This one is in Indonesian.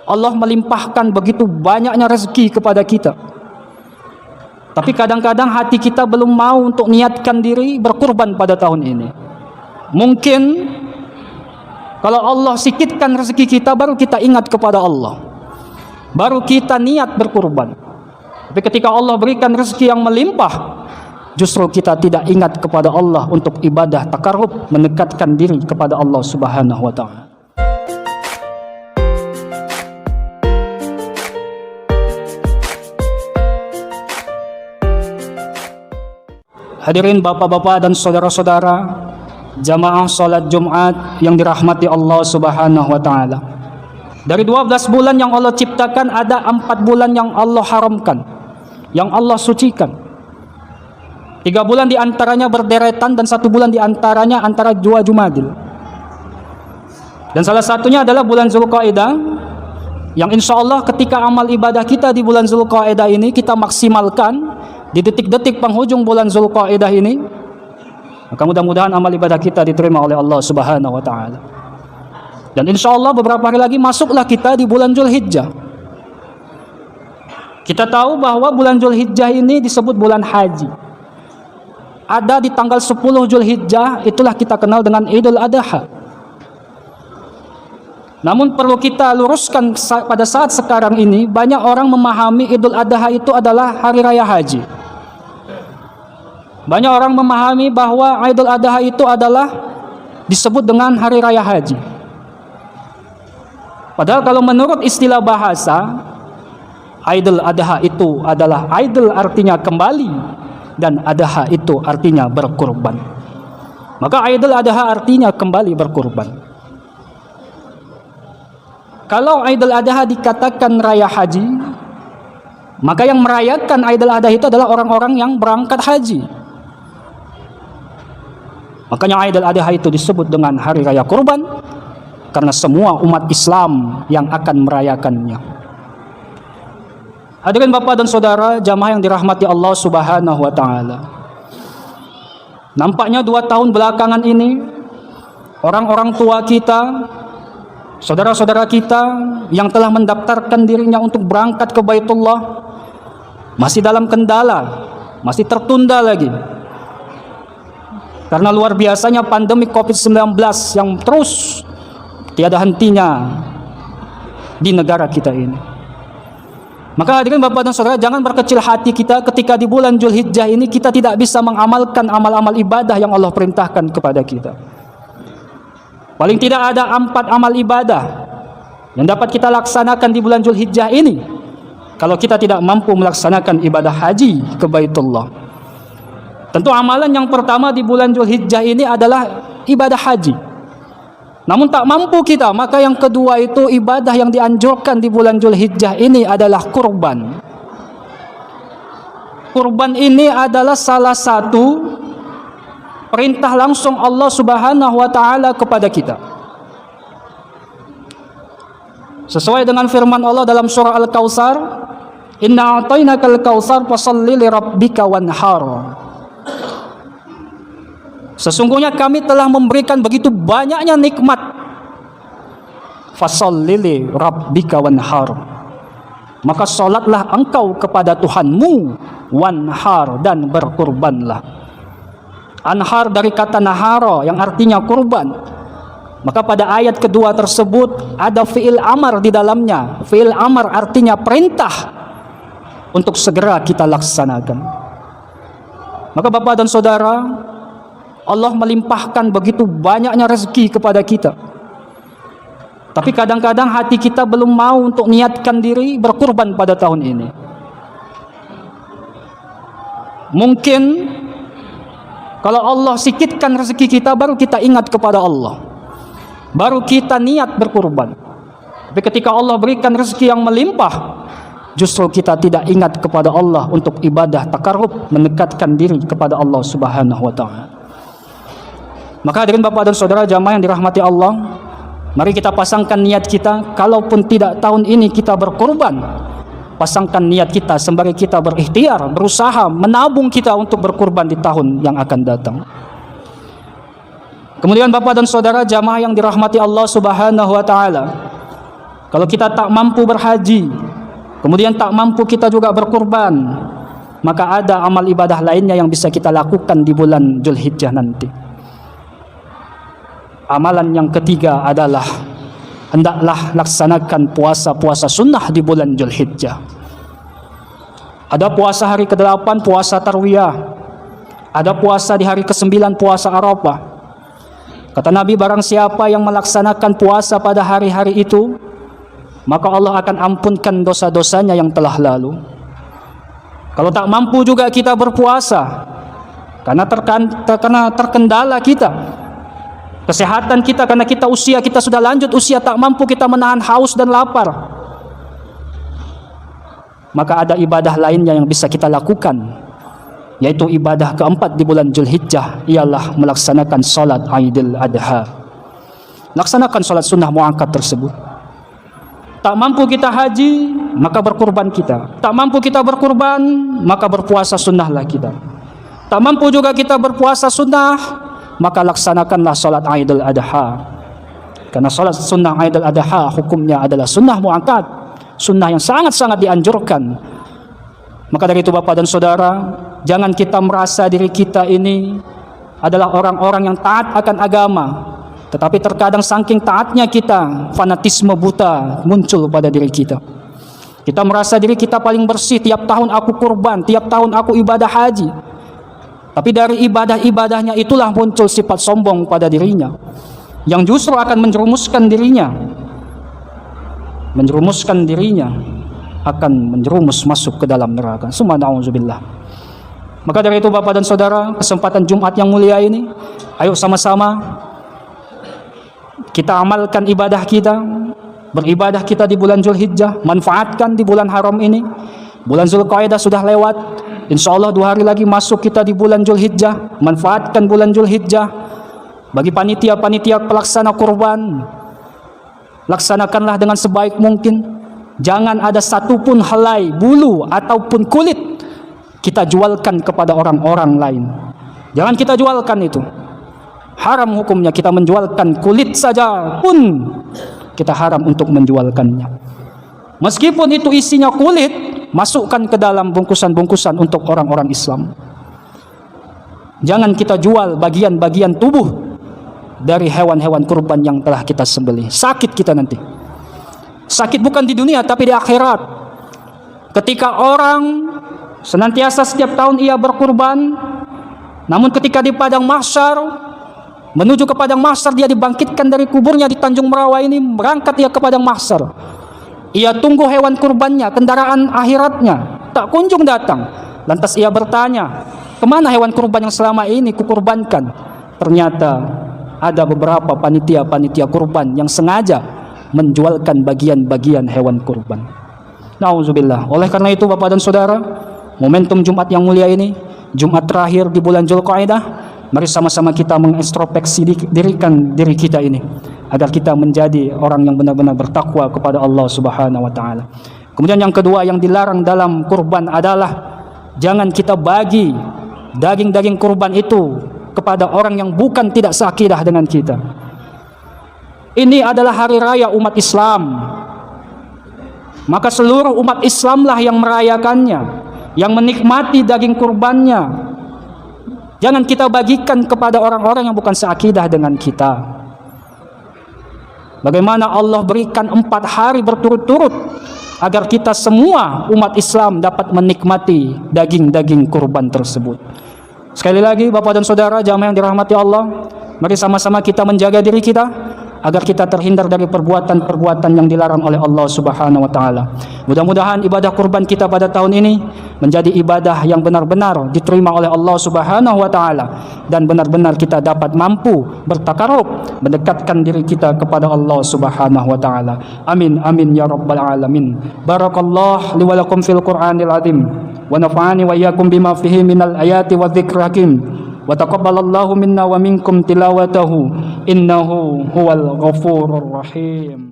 Allah melimpahkan begitu banyaknya rezeki kepada kita. Tapi kadang-kadang hati kita belum mau untuk niatkan diri berkurban pada tahun ini. Mungkin kalau Allah sikitkan rezeki kita, baru kita ingat kepada Allah, baru kita niat berkurban. Tapi ketika Allah berikan rezeki yang melimpah, justru kita tidak ingat kepada Allah untuk ibadah takarrub, mendekatkan diri kepada Allah Subhanahu wa taala. Hadirin bapak-bapak dan saudara-saudara jamaah salat Jumat yang dirahmati Allah Subhanahu wa taala. Dari 12 bulan yang Allah ciptakan, ada 4 bulan yang Allah haramkan, yang Allah sucikan. 3 bulan diantaranya berderetan dan 1 bulan diantaranya antara 2 Jumadil. Dan salah satunya adalah bulan Zulqa'dah, yang insya Allah ketika amal ibadah kita di bulan Zulqa'dah ini kita maksimalkan di detik-detik penghujung bulan Zulqa'dah ini, maka mudah-mudahan amal ibadah kita diterima oleh Allah Subhanahu wa taala. Dan insya Allah beberapa hari lagi masuklah kita di bulan Zulhijjah. Kita tahu bahwa bulan Zulhijjah ini disebut bulan haji. Ada di tanggal 10 Zulhijjah, itulah kita kenal dengan Idul Adha. Namun perlu kita luruskan, pada saat sekarang ini banyak orang memahami Idul Adha itu adalah hari raya haji. Banyak orang memahami bahwa Idul Adha itu adalah disebut dengan hari raya haji. Padahal kalau menurut istilah bahasa, Idul Adha itu adalah idul artinya kembali, dan adha itu artinya berkurban. Maka Idul Adha artinya kembali berkurban. Kalau Idul Adha dikatakan raya haji, maka yang merayakan Idul Adha itu adalah orang-orang yang berangkat haji. Makanya Idul Adha itu disebut dengan hari raya kurban, karena semua umat Islam yang akan merayakannya. Hadirin bapak dan saudara jamaah yang dirahmati Allah Subhanahu wa taala. Nampaknya 2 tahun belakangan ini orang-orang tua kita, saudara-saudara kita yang telah mendaftarkan dirinya untuk berangkat ke Baitullah masih dalam kendala, masih tertunda lagi. Karena luar biasanya pandemi COVID-19 yang terus tiada hentinya di negara kita ini. Maka hadirin bapak dan saudara, jangan berkecil hati kita ketika di bulan Zulhijjah ini kita tidak bisa mengamalkan amal-amal ibadah yang Allah perintahkan kepada kita. Paling tidak ada 4 amal ibadah yang dapat kita laksanakan di bulan Zulhijjah ini kalau kita tidak mampu melaksanakan ibadah haji ke Baitullah. Tentu amalan yang pertama di bulan Zulhijjah ini adalah ibadah haji. Namun tak mampu kita, maka yang kedua itu ibadah yang dianjurkan di bulan Zulhijjah ini adalah kurban. Kurban ini adalah salah satu perintah langsung Allah Subhanahu wa taala kepada kita. Sesuai dengan firman Allah dalam surah Al-Kautsar, "Inna a'tainakal kautsar fasholli li rabbika wanhar." Sesungguhnya kami telah memberikan begitu banyaknya nikmat. Fasholli li rabbika wanhar. Maka salatlah engkau kepada Tuhanmu, wanhar, dan berkurbanlah. Anhar dari kata nahara yang artinya kurban. Maka pada ayat kedua tersebut ada fi'il amar di dalamnya. Fi'il amar artinya perintah untuk segera kita laksanakan. Maka bapak dan saudara, Allah melimpahkan begitu banyaknya rezeki kepada kita. Tapi kadang-kadang hati kita belum mau untuk niatkan diri berkurban pada tahun ini. Mungkin kalau Allah sikitkan rezeki kita, baru kita ingat kepada Allah, baru kita niat berkurban. Tapi ketika Allah berikan rezeki yang melimpah, justru kita tidak ingat kepada Allah untuk ibadah takarrub, mendekatkan diri kepada Allah Subhanahu wa taala. Maka hadirin bapak dan saudara jamaah yang dirahmati Allah, mari kita pasangkan niat kita. Kalaupun tidak tahun ini kita berkurban, pasangkan niat kita sembari kita berikhtiar, berusaha menabung kita untuk berkurban di tahun yang akan datang. Kemudian bapak dan saudara jamaah yang dirahmati Allah Subhanahu wa taala, Kalau kita tak mampu berhaji, kemudian tak mampu kita juga berkurban, maka ada amal ibadah lainnya yang bisa kita lakukan di bulan Dzulhijjah nanti. Amalan yang ketiga adalah hendaklah laksanakan puasa-puasa sunnah di bulan Dzulhijjah. Ada puasa hari ke-8, puasa Tarwiyah. Ada puasa di hari ke-9, puasa Arafah. Kata Nabi, barang siapa yang melaksanakan puasa pada hari-hari itu, maka Allah akan ampunkan dosa-dosanya yang telah lalu. Kalau tak mampu juga kita berpuasa, karena terkendala kita, kesehatan kita, karena usia kita sudah lanjut usia, tak mampu kita menahan haus dan lapar, maka ada ibadah lainnya yang bisa kita lakukan, yaitu ibadah keempat di bulan Dzulhijjah, ialah melaksanakan salat Idul Adha. Laksanakan salat sunnah muakkad tersebut. Tak mampu kita haji, maka berkurban kita. Tak mampu kita berkurban, maka berpuasa sunnahlah kita. Tak mampu juga kita berpuasa sunnah, maka laksanakanlah salat Idul Adha. Karena salat sunnah Idul Adha hukumnya adalah sunnah muakkad, sunnah yang sangat-sangat dianjurkan. Maka dari itu Bapak dan Saudara, jangan kita merasa diri kita ini adalah orang-orang yang taat akan agama, tetapi terkadang saking taatnya kita, fanatisme buta muncul pada diri kita. Kita merasa diri kita paling bersih, tiap tahun aku kurban, tiap tahun aku ibadah haji. Tapi dari ibadah-ibadahnya itulah muncul sifat sombong pada dirinya, yang justru akan menjerumuskan dirinya akan menjerumus masuk ke dalam neraka. Summa na'udzubillah. Maka dari itu Bapak dan Saudara, kesempatan Jumat yang mulia ini, ayo sama-sama kita amalkan ibadah kita, beribadah kita di bulan Dzulhijjah, manfaatkan di bulan haram ini. Bulan Dzulqa'dah sudah lewat, insya Allah 2 hari lagi masuk kita di bulan Dzulhijjah. Manfaatkan bulan Dzulhijjah. Bagi panitia-panitia pelaksana kurban, laksanakanlah dengan sebaik mungkin. Jangan ada satupun helai bulu ataupun kulit kita jualkan kepada orang-orang lain. Jangan kita jualkan itu. Haram hukumnya kita menjualkan kulit saja pun kita haram untuk menjualkannya. Meskipun itu isinya kulit, masukkan ke dalam bungkusan-bungkusan untuk orang-orang Islam. Jangan kita jual bagian-bagian tubuh dari hewan-hewan kurban yang telah kita sembelih. Sakit kita nanti. Sakit bukan di dunia tapi di akhirat. Ketika orang senantiasa setiap tahun ia berkurban, namun ketika di padang mahsyar, menuju ke padang mahsyar, dia dibangkitkan dari kuburnya di Tanjung Merawa ini, berangkat dia ke padang mahsyar. Ia tunggu hewan kurbannya, kendaraan akhiratnya, tak kunjung datang. Lantas ia bertanya, kemana hewan kurban yang selama ini kukurbankan? Ternyata ada beberapa panitia-panitia kurban yang sengaja menjualkan bagian-bagian hewan kurban. Nauzubillah. Oleh karena itu Bapak dan Saudara, momentum Jumat yang mulia ini, Jumat terakhir di bulan Dzulqa'dah, mari sama-sama kita mengintrospeksi diri kita ini, agar kita menjadi orang yang benar-benar bertakwa kepada Allah Subhanahu wa taala. Kemudian yang kedua yang dilarang dalam kurban adalah jangan kita bagi daging-daging kurban itu kepada orang yang bukan tidak seakidah dengan kita. Ini adalah hari raya umat Islam. Maka seluruh umat Islamlah yang merayakannya, yang menikmati daging kurbannya. Jangan kita bagikan kepada orang-orang yang bukan seakidah dengan kita. Bagaimana Allah berikan 4 hari berturut-turut agar kita semua umat Islam dapat menikmati daging-daging kurban tersebut. Sekali lagi Bapak dan Saudara jamaah yang dirahmati Allah, mari sama-sama kita menjaga diri kita agar kita terhindar dari perbuatan-perbuatan yang dilarang oleh Allah Subhanahu wa taala. Mudah-mudahan ibadah kurban kita pada tahun ini menjadi ibadah yang benar-benar diterima oleh Allah Subhanahu wa taala dan benar-benar kita dapat mampu bertakarub, mendekatkan diri kita kepada Allah Subhanahu wa taala. Amin amin ya rabbal alamin. Barakallahu li wa lakum fil Qur'anil azim wa nafa'ani wa iyyakum bima fihi minal ayati wadh-dhikril hakim. Wa taqabbalallahu minna wa minkum tilawatahu innahu huwal ghafurur rahim.